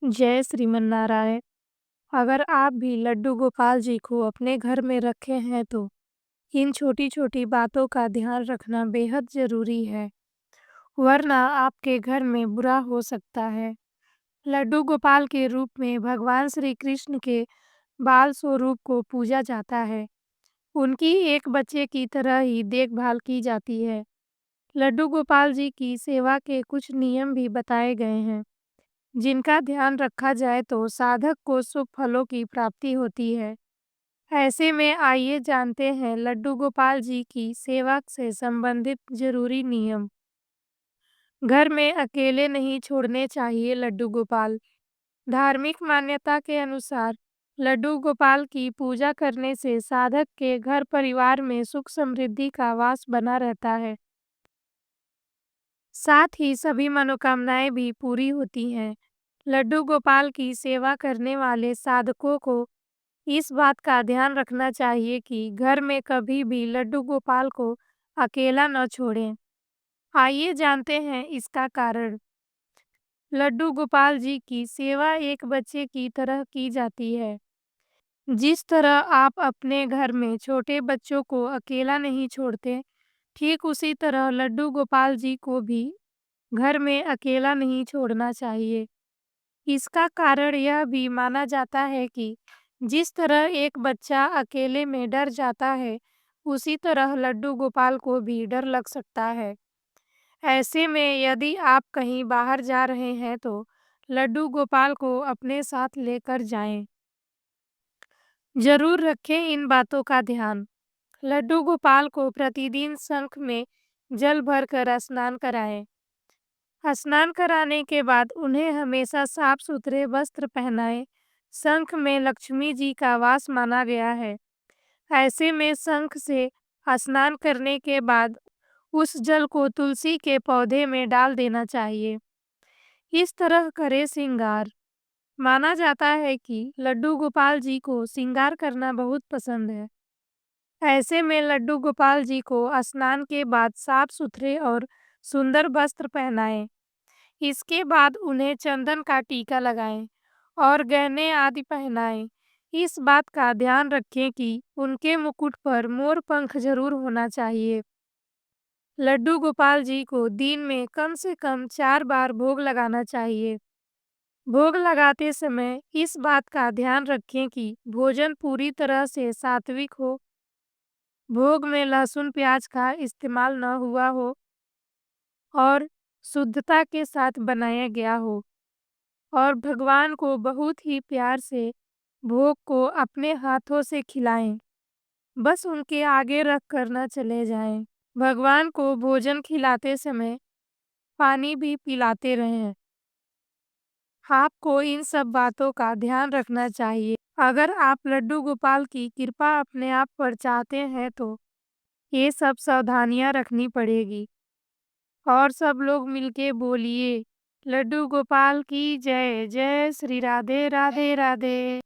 जय श्रीमन्नारायण। अगर आप भी लड्डू गोपाल जी को अपने घर में रखे हैं तो इन छोटी-छोटी बातों का ध्यान रखना बेहद ज़रूरी है, वरना आपके घर में बुरा हो सकता है। लड्डू गोपाल के रूप में भगवान श्री कृष्ण के बाल स्वरूप को पूजा जाता है। उनकी एक बच्चे की तरह ही देखभाल की जाती है। लड्डू गोपाल जी की सेवा के कुछ नियम भी बताए गए हैं, जिनका ध्यान रखा जाए तो साधक को शुभ फलों की प्राप्ति होती है। ऐसे में आइए जानते हैं लड्डू गोपाल जी की सेवा से संबंधित जरूरी नियम। घर में अकेले नहीं छोड़ने चाहिए लड्डू गोपाल। धार्मिक मान्यता के अनुसार लड्डू गोपाल की पूजा करने से साधक के घर परिवार में सुख समृद्धि का वास बना रहता है। साथ ही सभी मनोकामनाएं भी पूरी होती हैं। लड्डू गोपाल की सेवा करने वाले साधकों को इस बात का ध्यान रखना चाहिए कि घर में कभी भी लड्डू गोपाल को अकेला न छोड़ें। आइए जानते हैं इसका कारण। लड्डू गोपाल जी की सेवा एक बच्चे की तरह की जाती है। जिस तरह आप अपने घर में छोटे बच्चों को अकेला नहीं छोड़ते, ठीक उसी तरह लड्डू गोपाल जी को भी घर में अकेला नहीं छोड़ना चाहिए। इसका कारण यह भी माना जाता है कि जिस तरह एक बच्चा अकेले में डर जाता है, उसी तरह लड्डू गोपाल को भी डर लग सकता है। ऐसे में यदि आप कहीं बाहर जा रहे हैं तो लड्डू गोपाल को अपने साथ लेकर जाएं। जरूर रखें इन बातों का ध्यान। लड्डू गोपाल को प्रतिदिन शंख में जल भरकर स्नान कराएं। स्नान कराने के बाद उन्हें हमेशा साफ सुथरे वस्त्र पहनाएं। शंख में लक्ष्मी जी का वास माना गया है। ऐसे में शंख से स्नान करने के बाद उस जल को तुलसी के पौधे में डाल देना चाहिए। इस तरह करे श्रृंगार। माना जाता है कि लड्डू गोपाल जी को श्रृंगार करना बहुत पसंद है। ऐसे में लड्डू गोपाल जी को स्नान के बाद साफ सुथरे और सुंदर वस्त्र पहनाएं। इसके बाद उन्हें चंदन का टीका लगाएं और गहने आदि पहनाएं। इस बात का ध्यान रखें कि उनके मुकुट पर मोर पंख जरूर होना चाहिए। लड्डू गोपाल जी को दिन में कम से कम 4 बार भोग लगाना चाहिए। भोग लगाते समय इस बात का ध्यान रखें कि भोजन पूरी तरह से सात्विक हो, भोग में लहसुन प्याज का इस्तेमाल न हुआ हो और शुद्धता के साथ बनाया गया हो, और भगवान को बहुत ही प्यार से भोग को अपने हाथों से खिलाएं। बस उनके आगे रख कर न चले जाएं। भगवान को भोजन खिलाते समय पानी भी पिलाते रहें। आपको इन सब बातों का ध्यान रखना चाहिए। अगर आप लड्डू गोपाल की कृपा अपने आप पर चाहते हैं तो ये सब सावधानियां रखनी पड़ेगी। और सब लोग मिलके बोलिए, लड्डू गोपाल की जय। जय श्री राधे राधे राधे।